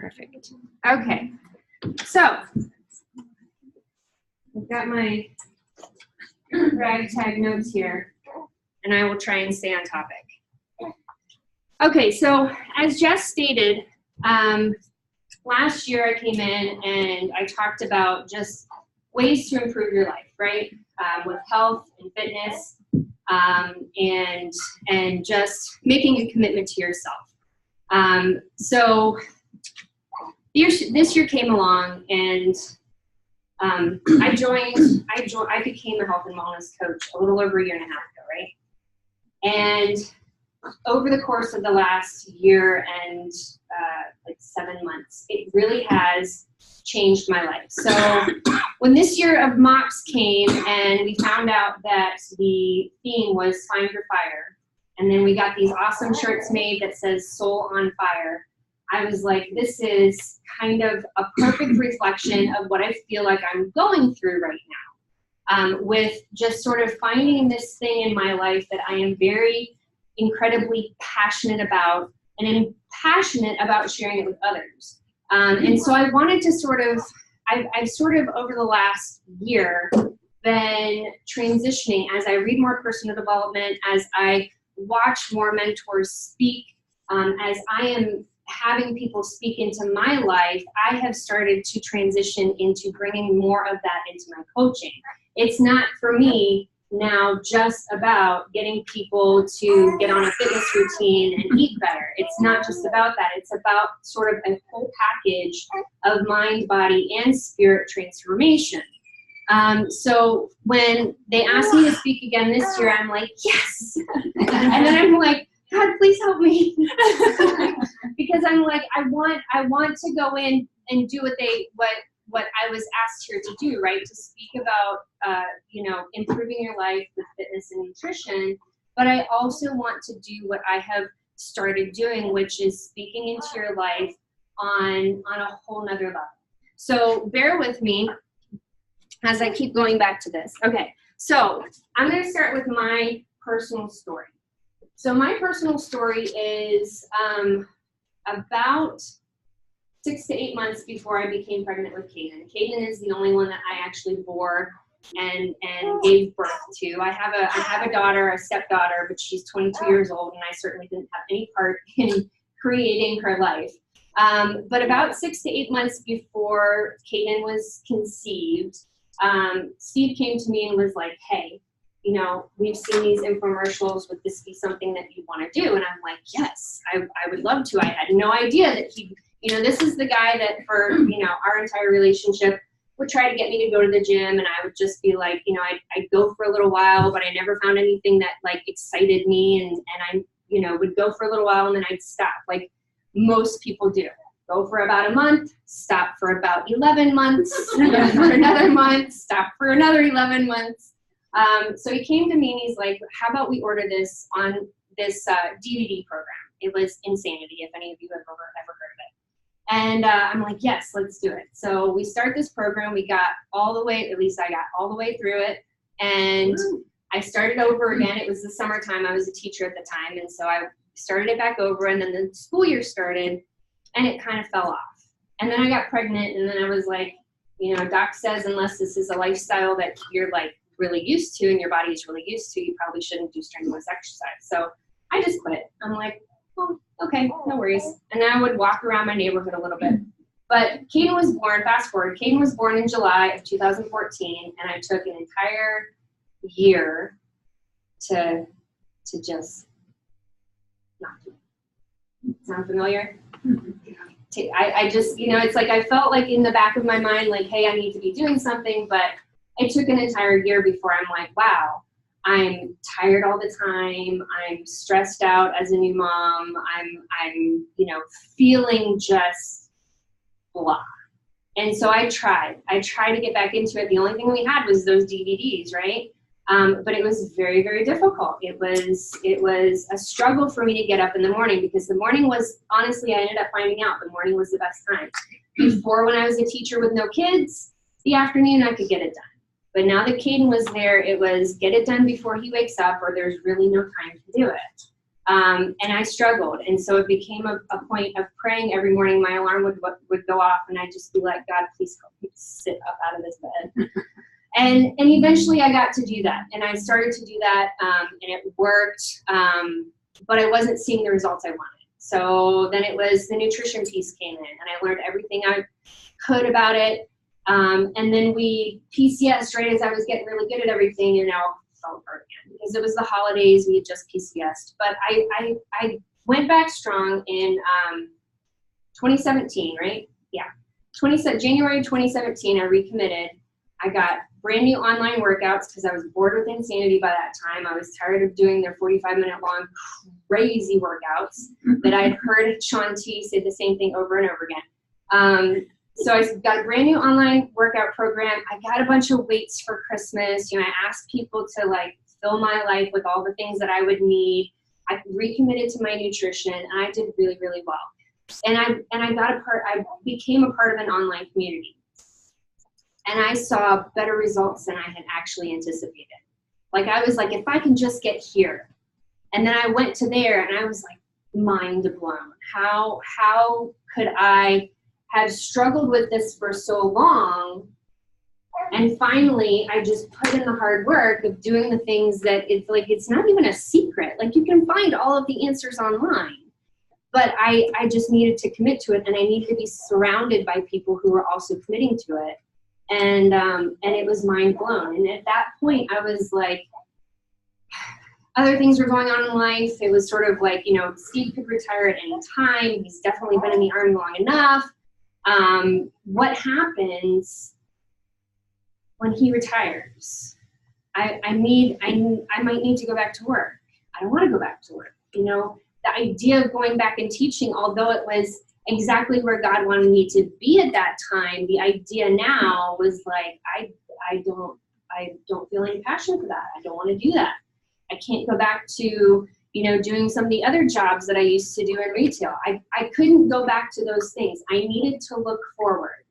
Perfect. Okay. So, I've got my ragtag notes here, and I will try and stay on topic. Okay, so as Jess stated, last year I came in and I talked about just ways to improve your life, right? With health and fitness, and just making a commitment to yourself. So this year came along, and I became a health and wellness coach a little over a year and a half ago, right? And over the course of the last year and like 7 months, it really has changed my life. So when this year of MOPS came and we found out that the theme was Find Your Fire, and then we got these awesome shirts made that says Soul on Fire, I was like, this is kind of a perfect reflection of what I feel like I'm going through right now, with just sort of finding this thing in my life that I am very incredibly passionate about, and I'm passionate about sharing it with others. And so I wanted to sort of, I've sort of over the last year been transitioning as I read more personal development, as I watch more mentors speak, as I am having people speak into my life, I have started to transition into bringing more of that into my coaching. It's not for me now just about getting people to get on a fitness routine and eat better. It's not just about that. It's about sort of a whole package of mind, body, and spirit transformation. So when they asked me to speak again this year, I'm like, yes. And then I'm like, God, please help me. Because I'm like, I want to go in and do what I was asked here to do, right? To speak about, improving your life with fitness and nutrition. But I also want to do what I have started doing, which is speaking into your life on a whole nother level. So bear with me as I keep going back to this. Okay, so I'm going to start with my personal story. So my personal story is about 6 to 8 months before I became pregnant with Caden. Caden is the only one that I actually bore and gave birth to. I have a daughter, a stepdaughter, but she's 22 years old, and I certainly didn't have any part in creating her life. But about 6 to 8 months before Caden was conceived, Steve came to me and was like, hey, we've seen these infomercials. Would this be something that you want to do? And I'm like, yes, I would love to. I had no idea that he, this is the guy that for, our entire relationship would try to get me to go to the gym, and I would just be like, I'd go for a little while, but I never found anything that like excited me, and I, would go for a little while and then I'd stop, like most people do. Go for about a month, stop for about 11 months, go for another month, stop for another 11 months. So he came to me and he's like, how about we order this on this DVD program? It was Insanity, if any of you have ever heard of it. And I'm like, yes, let's do it. So we start this program. We got all the way, at least I got all the way through it. And I started over again. It was the summertime. I was a teacher at the time. And so I started it back over, and then the school year started and it kind of fell off. And then I got pregnant, and then I was like, doc says, unless this is a lifestyle that you're like really used to and your body is really used to, you probably shouldn't do strenuous exercise. So I just quit. I'm like, oh, okay, no worries. And then I would walk around my neighborhood a little bit. But Caden was born, fast forward, Caden was born in July of 2014, and I took an entire year to just not do it. Sound familiar? I just, it's like I felt like in the back of my mind, like, hey, I need to be doing something, but it took an entire year before I'm like, wow, I'm tired all the time. I'm stressed out as a new mom. I'm feeling just blah. And so I tried to get back into it. The only thing we had was those DVDs, right? But it was very, very difficult. It was a struggle for me to get up in the morning, because the morning was, honestly, I ended up finding out the morning was the best time. Before, when I was a teacher with no kids, the afternoon I could get it done. But now that Caden was there, it was get it done before he wakes up, or there's really no time to do it. And I struggled. And so it became a point of praying every morning. My alarm would go off, and I'd just be like, God, please help me sit up out of this bed. And eventually I got to do that. And I started to do that, and it worked. But I wasn't seeing the results I wanted. So then it was the nutrition piece came in, and I learned everything I could about it. And then we PCS right as I was getting really good at everything, and now fell apart again because it was the holidays. We had just PCS'd, but I went back strong in 2017, right? Yeah, January 2017. I recommitted. I got brand new online workouts because I was bored with insanity by that time. I was tired of doing their 45-minute long crazy workouts that I'd heard Shaun T say the same thing over and over again. So I got a brand new online workout program. I got a bunch of weights for Christmas. I asked people to like fill my life with all the things that I would need. I recommitted to my nutrition, and I did really, really well. And I became a part of an online community. And I saw better results than I had actually anticipated. Like I was like, if I can just get here. And then I went to there, and I was like mind blown. How could I have struggled with this for so long, and finally I just put in the hard work of doing the things that it's not even a secret. Like you can find all of the answers online, but I just needed to commit to it, and I needed to be surrounded by people who were also committing to it. And it was mind blown. And at that point I was like, other things were going on in life. It was sort of like, Steve could retire at any time. He's definitely been in the Army long enough. What happens when he retires? I might need to go back to work. I don't want to go back to work. The idea of going back and teaching, although it was exactly where God wanted me to be at that time, the idea now was like, I don't feel any passion for that. I don't want to do that. I can't go back to, doing some of the other jobs that I used to do in retail. I couldn't go back to those things. I needed to look forward.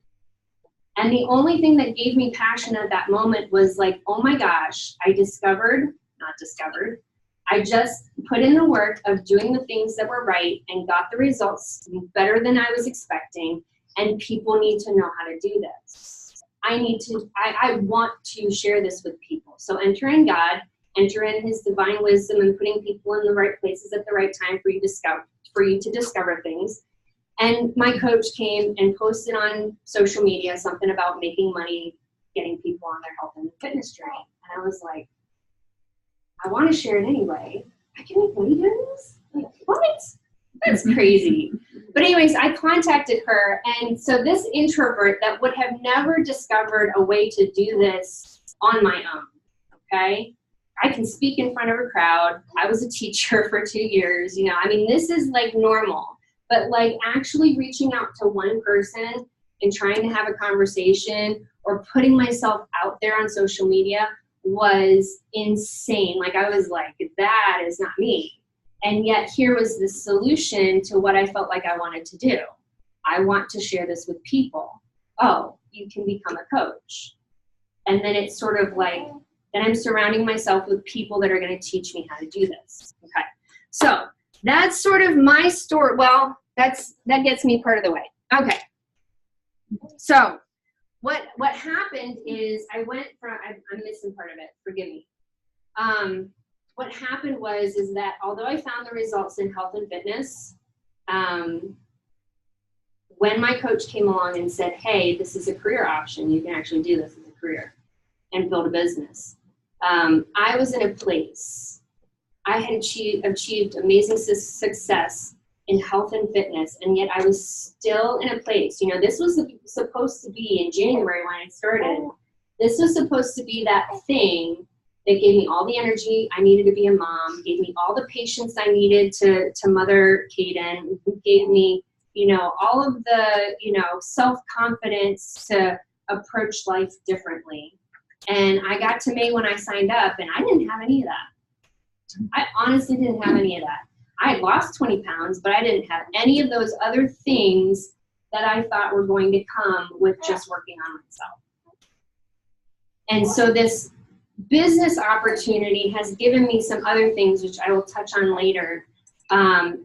And the only thing that gave me passion at that moment was like, oh my gosh, I just put in the work of doing the things that were right and got the results better than I was expecting. And people need to know how to do this. I want to share this with people. So enter in God, enter in his divine wisdom, and putting people in the right places at the right time for you to discover things. And my coach came and posted on social media something about making money, getting people on their health and fitness journey. And I was like, I want to share it anyway. I can make money doing this? Like, what? That's crazy. But anyways, I contacted her. And so this introvert that would have never discovered a way to do this on my own, okay? I can speak in front of a crowd. I was a teacher for 2 years. This is like normal. But like actually reaching out to one person and trying to have a conversation or putting myself out there on social media was insane. Like I was like, that is not me. And yet here was the solution to what I felt like I wanted to do. I want to share this with people. Oh, you can become a coach. And then it's sort of like, then I'm surrounding myself with people that are going to teach me how to do this. Okay. So that's sort of my story. Well, that gets me part of the way. Okay. So what happened is I went from, I'm missing part of it. Forgive me. What happened is that although I found the results in health and fitness, when my coach came along and said, hey, this is a career option, you can actually do this as a career and build a business. I was in a place, I had achieved amazing success in health and fitness, and yet I was still in a place, this was supposed to be in January when I started. This was supposed to be that thing that gave me all the energy I needed to be a mom, gave me all the patience I needed to mother Caden, gave me, all of the, self-confidence to approach life differently. And I got to May when I signed up, and I didn't have any of that. I honestly didn't have any of that. I had lost 20 pounds, but I didn't have any of those other things that I thought were going to come with just working on myself. And so this business opportunity has given me some other things, which I will touch on later,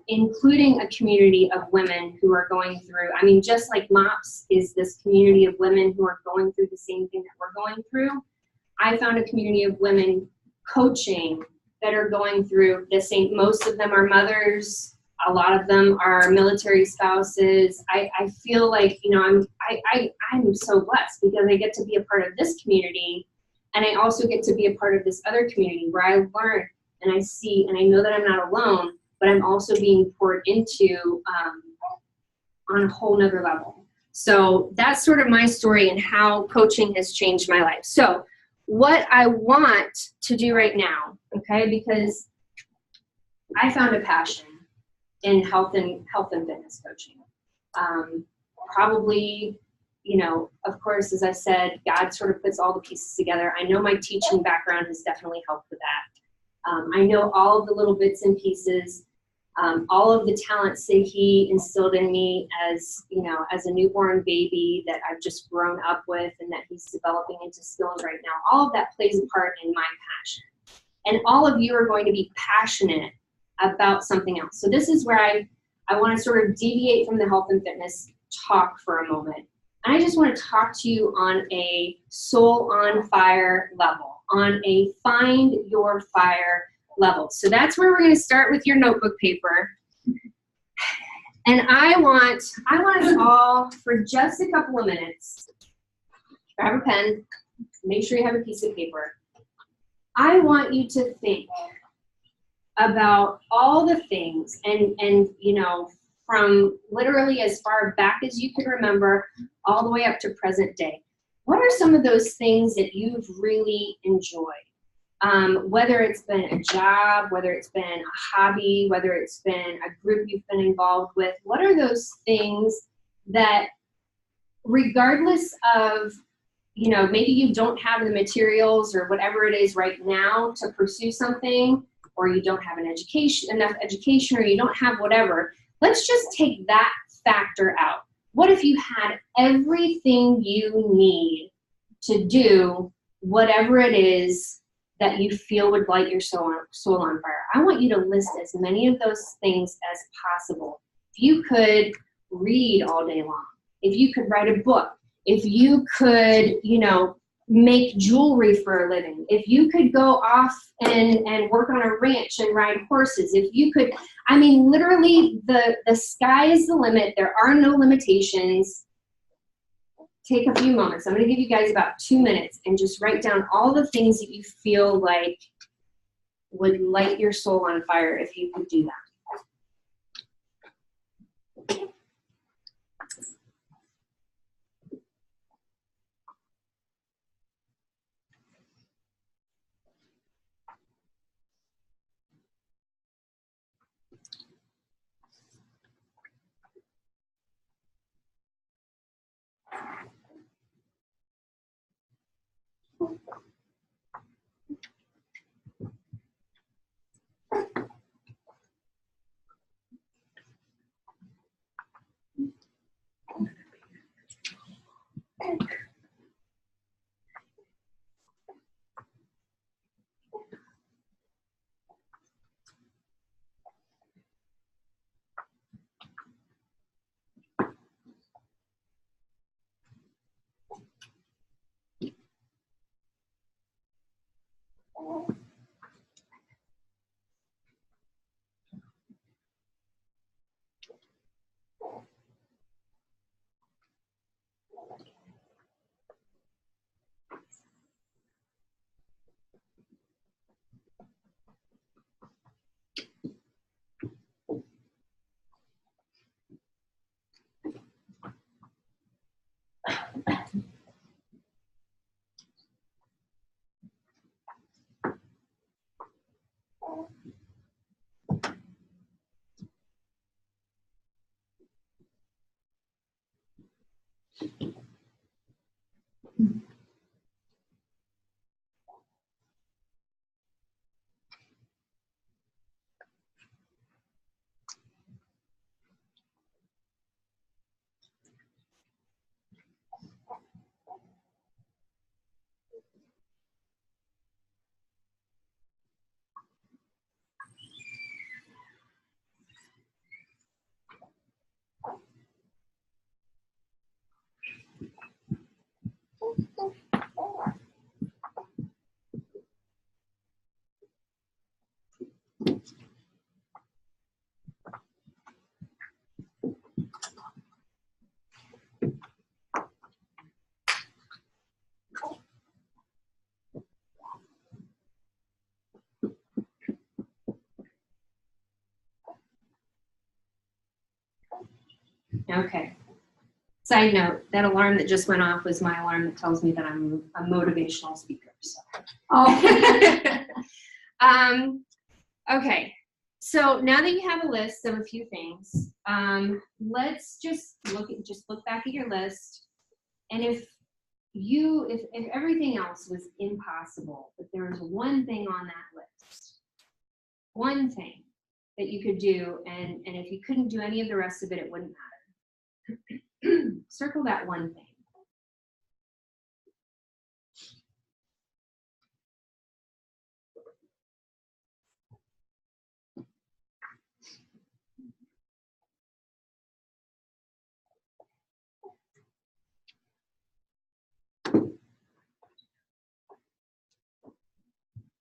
including a community of women who are going through, I mean, just like MOPS is this community of women who are going through the same thing that we're going through, I found a community of women coaching that are going through the same. Most of them are mothers. A lot of them are military spouses. I feel like, you know, I'm so blessed because I get to be a part of this community, and I also get to be a part of this other community where I learn and I see and I know that I'm not alone, but I'm also being poured into on a whole nother level. So that's sort of my story and how coaching has changed my life. So what I want to do right now, okay, because I found a passion in health and fitness coaching. Probably, you know, of course, as I said, God sort of puts all the pieces together. I know my teaching background has definitely helped with that. I know all of the little bits and pieces, all of the talents that He instilled in me as, you know, as a newborn baby that I've just grown up with and that He's developing into skills right now. All of that plays a part in my passion. And all of you are going to be passionate about something else. So this is where I want to sort of deviate from the health and fitness talk for a moment. And I just want to talk to you on a soul on fire level, on a find your fire level. So that's where we're going to start with your notebook paper. And I want us all, for just a couple of minutes, grab a pen, make sure you have a piece of paper. I want you to think about all the things and you know, from literally as far back as you can remember all the way up to present day. What are some of those things that you've really enjoyed? Whether it's been a job, whether it's been a hobby, whether it's been a group you've been involved with, what are those things that, regardless of, you know, maybe you don't have the materials or whatever it is right now to pursue something, or you don't have enough education, or you don't have whatever, let's just take that factor out. What if you had everything you need to do whatever it is that you feel would light your soul on fire? I want you to list as many of those things as possible. If you could read all day long, if you could write a book, if you could, you know, make jewelry for a living, if you could go off and work on a ranch and ride horses, if you could, I mean, literally the sky is the limit. There are no limitations. Take a few moments. I'm going to give you guys about 2 minutes and just write down all the things that you feel like would light your soul on fire if you could do that. Okay. Side note, that alarm that just went off was my alarm that tells me that I'm a motivational speaker. So. Oh. Okay. So now that you have a list of a few things, let's just look back at your list. And if everything else was impossible, but there was one thing on that list, one thing that you could do, and if you couldn't do any of the rest of it, it wouldn't matter. Circle that one thing.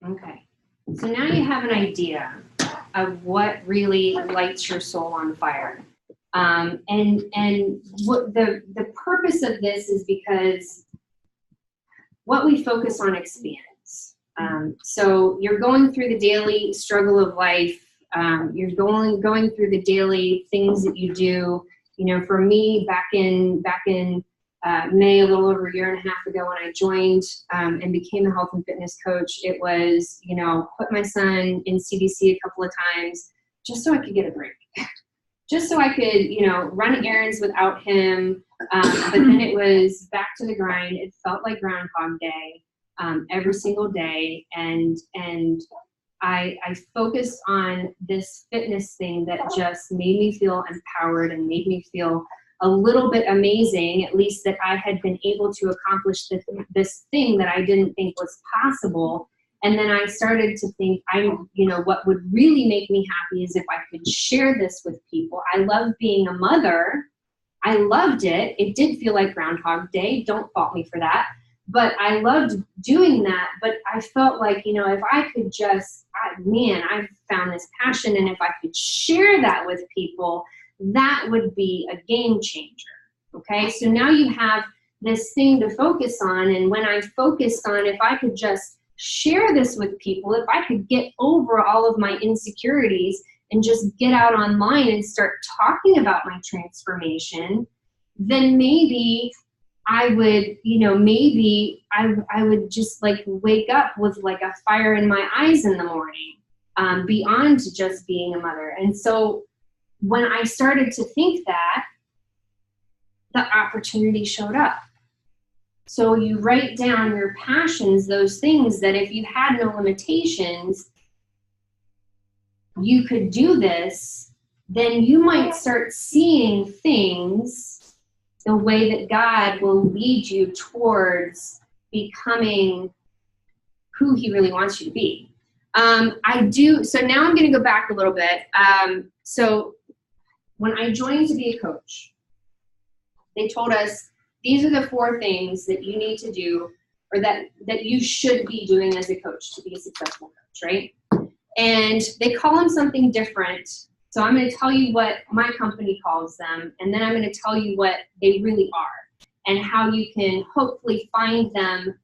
Okay, so now you have an idea of what really lights your soul on fire. And what the purpose of this is because what we focus on expands. So you're going through the daily struggle of life. You're going through the daily things that you do. You know, for me, back in May, a little over a year and a half ago, when I joined and became a health and fitness coach, it was, you know, put my son in CDC a couple of times just so I could get a break, just so I could, you know, run errands without him. But then it was back to the grind. It felt like Groundhog Day every single day, and I focused on this fitness thing that just made me feel empowered and made me feel a little bit amazing, at least that I had been able to accomplish this thing that I didn't think was possible. And then I started to think, you know, what would really make me happy is if I could share this with people. I love being a mother. I loved it. It did feel like Groundhog Day. Don't fault me for that. But I loved doing that. But I felt like, you know, if I could just, I've found this passion. And if I could share that with people, that would be a game changer. Okay, so now you have this thing to focus on. And when I focused on, if I could just share this with people, if I could get over all of my insecurities and just get out online and start talking about my transformation, then maybe I would, you know, maybe I would just like wake up with like a fire in my eyes in the morning, beyond just being a mother. And so when I started to think that, the opportunity showed up. So you write down your passions, those things that if you had no limitations, you could do this, then you might start seeing things the way that God will lead you towards becoming who he really wants you to be. So now I'm going to go back a little bit. So when I joined to be a coach, they told us these are the 4 things that you need to do, or that you should be doing as a coach to be a successful coach, right? And they call them something different. So I'm going to tell you what my company calls them, and then I'm going to tell you what they really are and how you can hopefully find them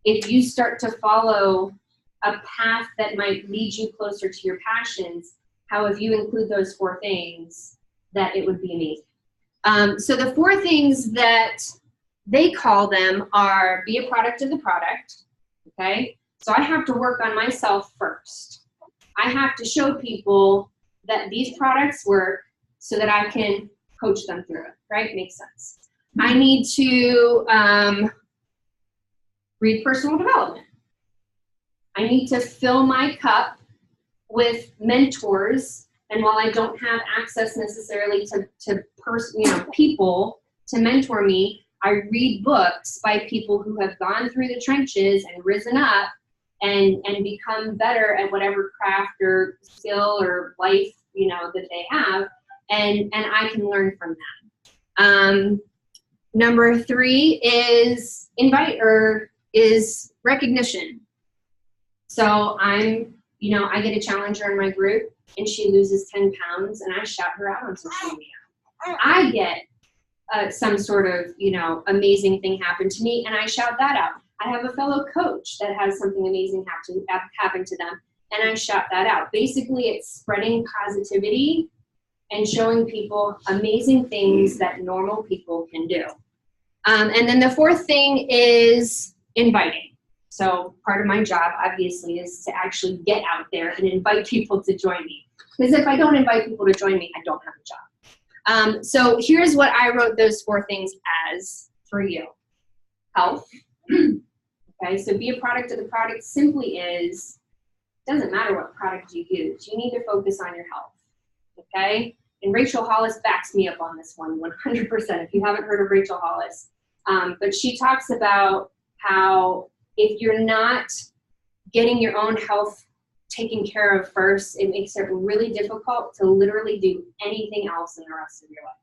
if you start to follow a path that might lead you closer to your passions. How if you include those 4 things, that it would be amazing. So the 4 things that they call them are be a product of the product, okay? So I have to work on myself first. I have to show people that these products work so that I can coach them through it, right? Makes sense. I need to read personal development. I need to fill my cup with mentors. And while I don't have access necessarily to people to mentor me, I read books by people who have gone through the trenches and risen up and become better at whatever craft or skill or life, you know, that they have, and I can learn from them. Number 3 is is recognition. So I get a challenger in my group and she loses 10 pounds and I shout her out on social media. I get some sort of, you know, amazing thing happen to me and I shout that out. I have a fellow coach that has something amazing happen to them and I shout that out. Basically, it's spreading positivity and showing people amazing things that normal people can do. And then the fourth thing is inviting. So part of my job, obviously, is to actually get out there and invite people to join me. Because if I don't invite people to join me, I don't have a job. So here's what I wrote those 4 things as for you. Health. Okay, so be a product of the product simply is, doesn't matter what product you use, you need to focus on your health. Okay? And Rachel Hollis backs me up on this one 100%, if you haven't heard of Rachel Hollis. But she talks about how if you're not getting your own health taken care of first, it makes it really difficult to literally do anything else in the rest of your life.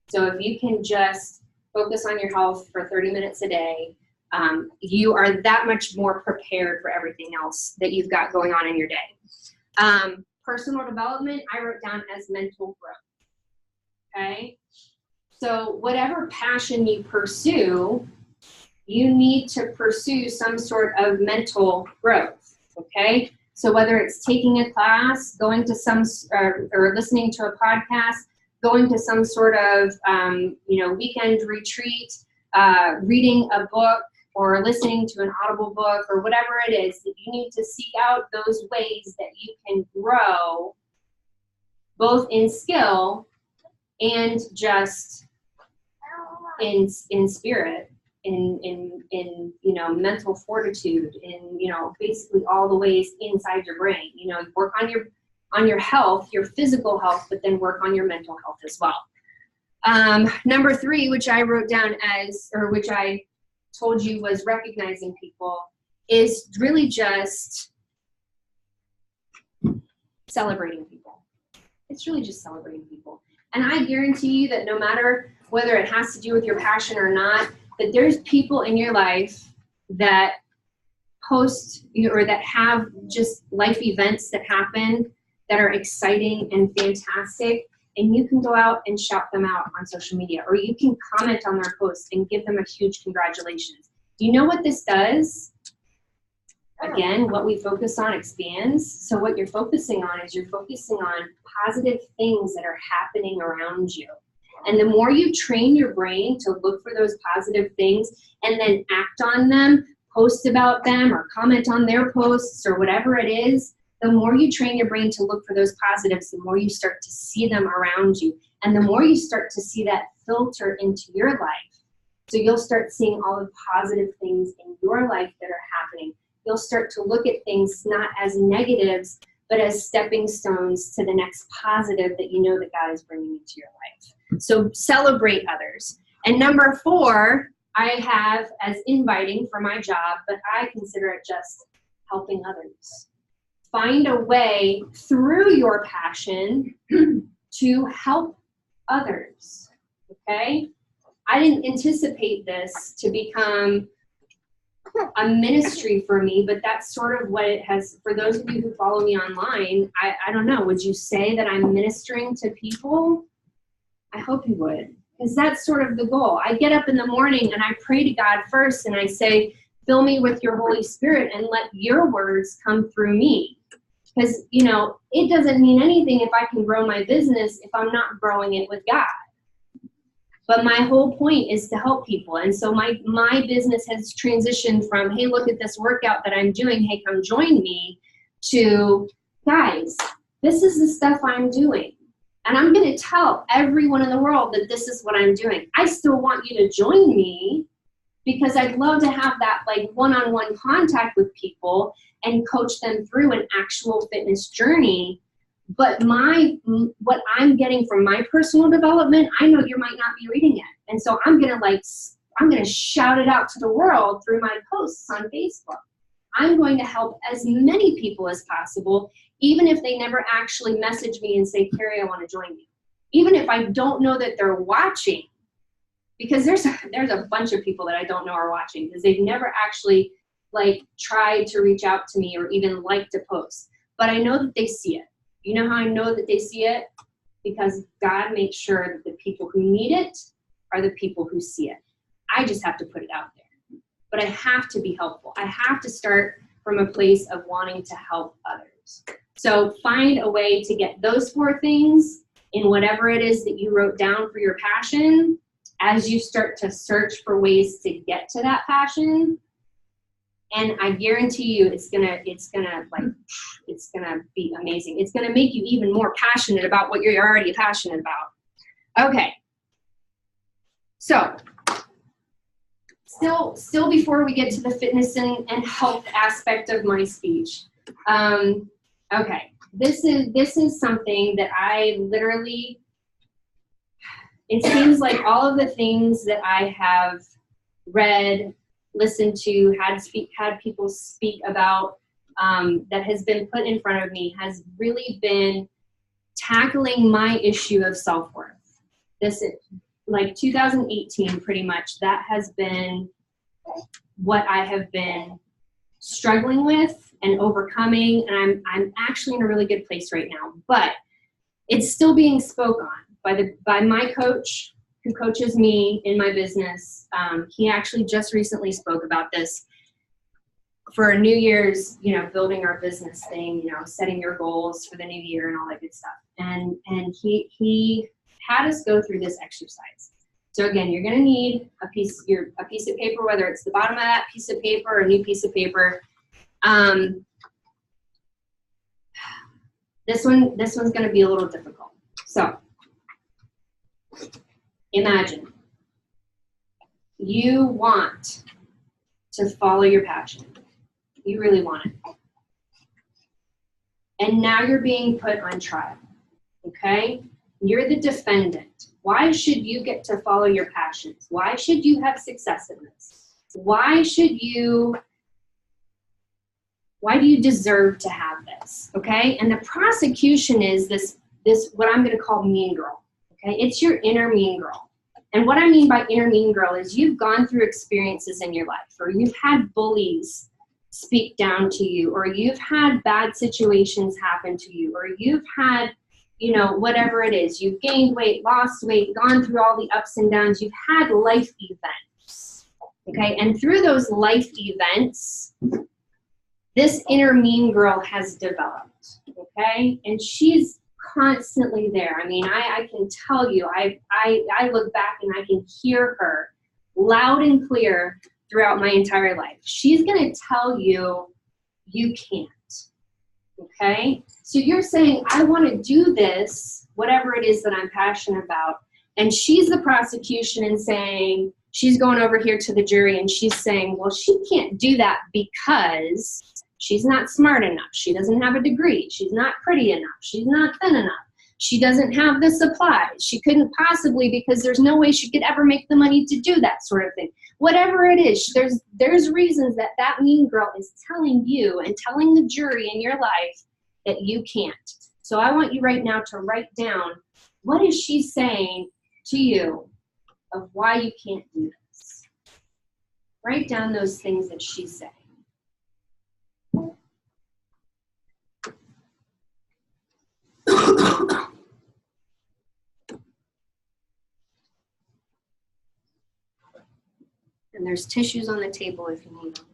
So if you can just focus on your health for 30 minutes a day, you are that much more prepared for everything else that you've got going on in your day. Personal development, I wrote down as mental growth. Okay? So whatever passion you pursue, you need to pursue some sort of mental growth. Okay? So whether it's taking a class, going to some, or listening to a podcast, going to some sort of, weekend retreat, reading a book, or listening to an Audible book, or whatever it is, that you need to seek out those ways that you can grow both in skill and just in spirit, in mental fortitude, in basically all the ways inside your brain. Work on your health, your physical health, but then work on your mental health as well. Number 3, which I wrote down as, or which I told you was recognizing people, is really just celebrating people. It's really just celebrating people. And I guarantee you that no matter whether it has to do with your passion or not, that there's people in your life that post or that have just life events that happen that are exciting and fantastic, and you can go out and shout them out on social media, or you can comment on their posts and give them a huge congratulations. Do you know what this does? Again, what we focus on expands. So what you're focusing on is you're focusing on positive things that are happening around you. And the more you train your brain to look for those positive things and then act on them, post about them, or comment on their posts, or whatever it is, the more you train your brain to look for those positives, the more you start to see them around you. And the more you start to see that filter into your life. So you'll start seeing all the positive things in your life that are happening. You'll start to look at things not as negatives, but as stepping stones to the next positive that you know that God is bringing into your life. So celebrate others. And number 4, I have as inviting for my job, but I consider it just helping others. Find a way through your passion to help others, okay? I didn't anticipate this to become a ministry for me, but that's sort of what it has. For those of you who follow me online, I don't know, would you say that I'm ministering to people? I hope you would, because that's sort of the goal. I get up in the morning and I pray to God first, and I say, fill me with your Holy Spirit and let your words come through me. Because, it doesn't mean anything if I can grow my business if I'm not growing it with God. But my whole point is to help people. And so my business has transitioned from, hey, look at this workout that I'm doing, hey, come join me, to, guys, this is the stuff I'm doing. And I'm going to tell everyone in the world that this is what I'm doing. I still want you to join me because I'd love to have that one-on-one contact with people and coach them through an actual fitness journey. But what I'm getting from my personal development, I know you might not be reading it. And so I'm going to shout it out to the world through my posts on Facebook. I'm going to help as many people as possible, even if they never actually message me and say, Carrie, I want to join you. Even if I don't know that they're watching, because there's a bunch of people that I don't know are watching because they've never actually tried to reach out to me or even liked a post. But I know that they see it. You know how I know that they see it? Because God makes sure that the people who need it are the people who see it. I just have to put it out there. But I have to be helpful. I have to start from a place of wanting to help others. So find a way to get those 4 things in whatever it is that you wrote down for your passion, as you start to search for ways to get to that passion. And I guarantee you it's gonna be amazing. It's gonna make you even more passionate about what you're already passionate about. Okay. So still before we get to the fitness and health aspect of my speech. Okay. This is something that I literally, it seems like all of the things that I have read, listened to, had people speak about, that has been put in front of me has really been tackling my issue of self-worth. This is like 2018, pretty much, that has been what I have been struggling with and overcoming, and I'm actually in a really good place right now, but it's still being spoke on by my coach who coaches me in my business. He actually just recently spoke about this for a New Year's, building our business thing, setting your goals for the new year and all that good stuff. And he had us go through this exercise. So again, you're going to need a piece of paper, whether it's the bottom of that piece of paper or a new piece of paper. This one's going to be a little difficult. So imagine you want to follow your passion. You really want it. And now you're being put on trial, okay? You're the defendant. Why should you get to follow your passions? Why should you have success in this? Why do you deserve to have this, okay? And the prosecution is this what I'm going to call mean girl, okay? It's your inner mean girl. And what I mean by inner mean girl is you've gone through experiences in your life, or you've had bullies speak down to you, or you've had bad situations happen to you, or you've had, whatever it is. You've gained weight, lost weight, gone through all the ups and downs. You've had life events, okay? And through those life events, this inner mean girl has developed, okay? And she's constantly there. I mean, I can tell you, I look back and I can hear her loud and clear throughout my entire life. She's going to tell you, you can't, okay? So you're saying, I want to do this, whatever it is that I'm passionate about, and she's the prosecution and saying, she's going over here to the jury and she's saying, well, she can't do that because she's not smart enough. She doesn't have a degree. She's not pretty enough. She's not thin enough. She doesn't have the supplies. She couldn't possibly, because there's no way she could ever make the money to do that sort of thing. Whatever it is, there's reasons that mean girl is telling you and telling the jury in your life that you can't. So I want you right now to write down, what is she saying to you of why you can't do this? Write down those things that she's saying. And there's tissues on the table if you need them.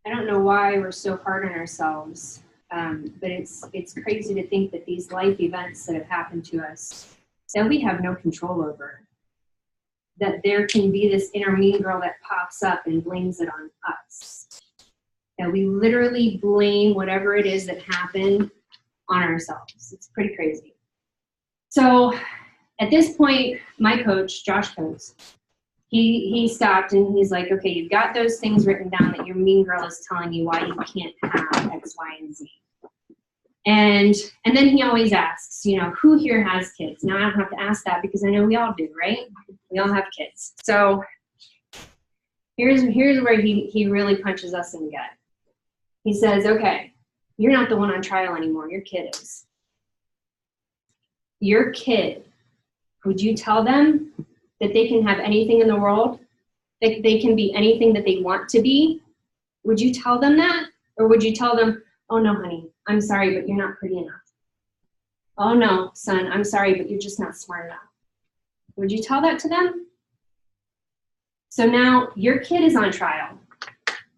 I don't know why we're so hard on ourselves, but it's crazy to think that these life events that have happened to us that we have no control over, that there can be this inner mean girl that pops up and blames it on us. That we literally blame whatever it is that happened on ourselves. It's pretty crazy. So at this point, my coach, Josh Coates, he stopped and he's like, okay, you've got those things written down that your mean girl is telling you why you can't have X, Y, and Z. And then he always asks, who here has kids? Now I don't have to ask that because I know we all do, right? We all have kids. So here's where he really punches us in the gut. He says, okay, you're not the one on trial anymore. Your kid is. Your kid, would you tell them that they can have anything in the world? That they can be anything that they want to be? Would you tell them that? Or would you tell them, oh no, honey, I'm sorry, but you're not pretty enough. Oh no, son, I'm sorry, but you're just not smart enough. Would you tell that to them? So now your kid is on trial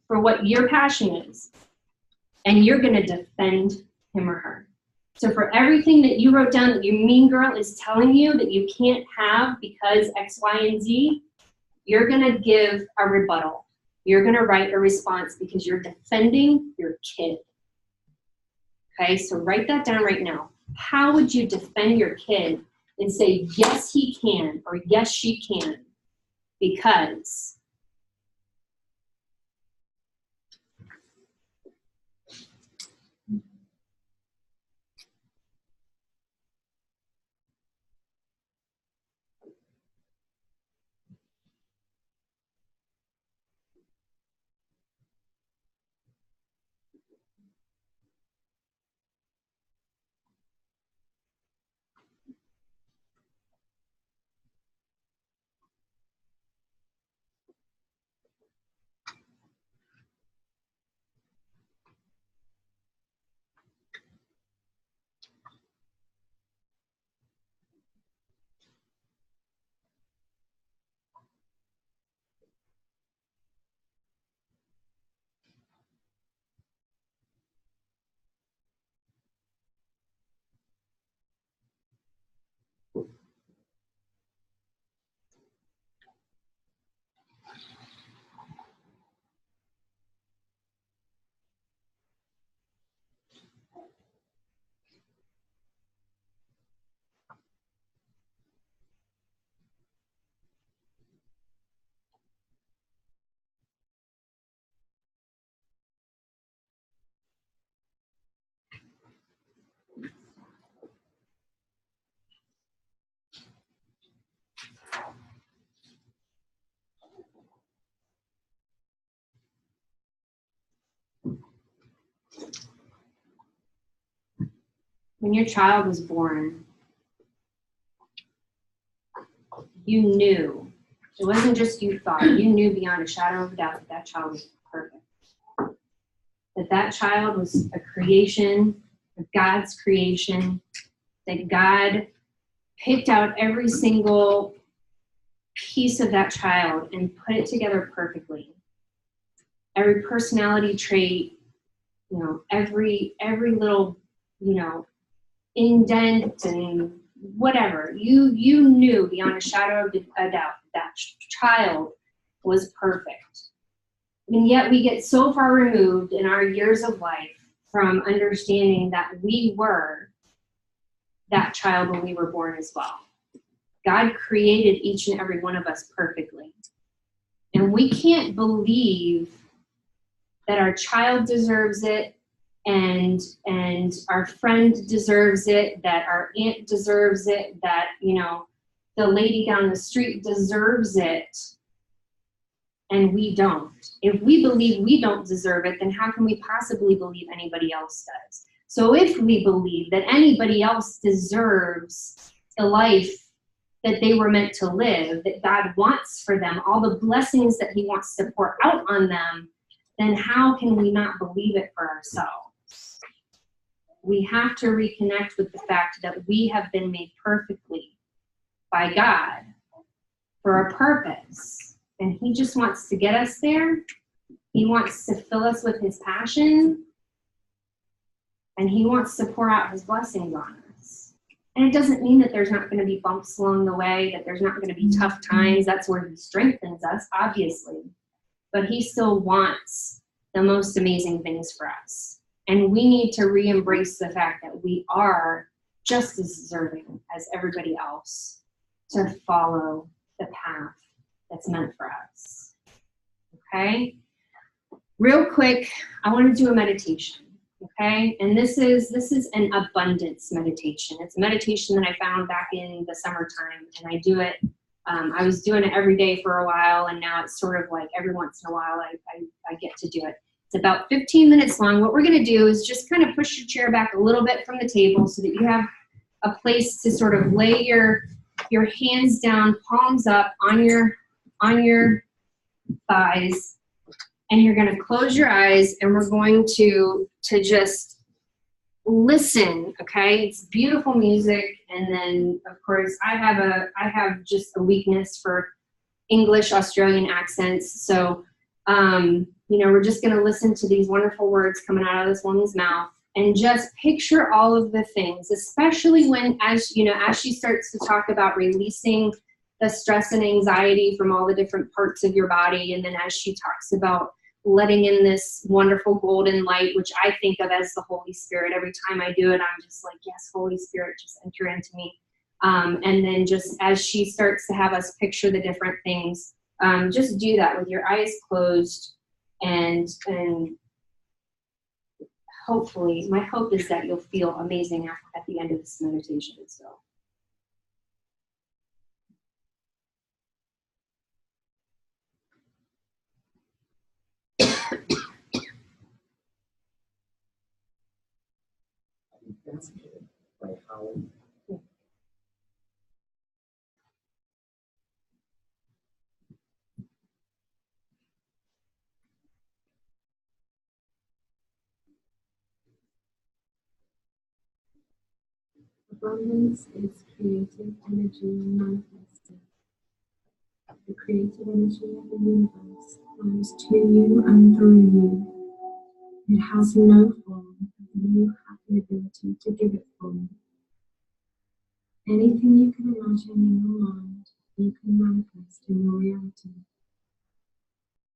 for what your passion is, and you're going to defend him or her. So for everything that you wrote down that your mean girl is telling you that you can't have because X, Y, and Z, you're going to give a rebuttal. You're going to write a response because you're defending your kid. Okay, so write that down right now. How would you defend your kid and say, yes, he can, or yes, she can, because? When your child was born, you knew. It wasn't just you thought. You knew beyond a shadow of a doubt that that child was perfect. That that child was a creation, of God's creation, that God picked out every single piece of that child and put it together perfectly. Every personality trait, every little, indent and whatever. You knew beyond a shadow of a doubt that child was perfect. And yet we get so far removed in our years of life from understanding that we were that child when we were born as well. God created each and every one of us perfectly. And we can't believe that our child deserves it, and our friend deserves it, that our aunt deserves it, that, the lady down the street deserves it, and we don't. If we believe we don't deserve it, then how can we possibly believe anybody else does? So if we believe that anybody else deserves the life that they were meant to live, that God wants for them, all the blessings that he wants to pour out on them, then how can we not believe it for ourselves? We have to reconnect with the fact that we have been made perfectly by God for a purpose. And he just wants to get us there. He wants to fill us with his passion, and he wants to pour out his blessings on us. And it doesn't mean that there's not going to be bumps along the way, that there's not going to be tough times. That's where he strengthens us, obviously. But he still wants the most amazing things for us. And we need to re-embrace the fact that we are just as deserving as everybody else to follow the path that's meant for us. Okay? Real quick, I want to do a meditation. Okay? And this is an abundance meditation. It's a meditation that I found back in the summertime, and I do it. I was doing it every day for a while, and now it's sort of like every once in a while I get to do it. It's about 15 minutes long. What we're going to do is just kind of push your chair back a little bit from the table so that you have a place to sort of lay your hands down, palms up on your thighs, and you're going to close your eyes, and we're going to just listen. Okay, it's beautiful music, and then of course I have just a weakness for English Australian accents, so we're just going to listen to these wonderful words coming out of this woman's mouth, and just picture all of the things, especially when, as she starts to talk about releasing the stress and anxiety from all the different parts of your body, and then as she talks about letting in this wonderful golden light, which I think of as the Holy Spirit. Every time I do it, I'm just like, yes, Holy Spirit, just enter into me. And then just as she starts to have us picture the different things, just do that with your eyes closed, and hopefully, my hope is that you'll feel amazing at the end of this meditation. So. Fascinated by how abundance is creative energy manifested. The creative energy of the universe flows to you and through you. It has no form, and you have the ability to give it form. Anything you can imagine in your mind, you can manifest in your reality.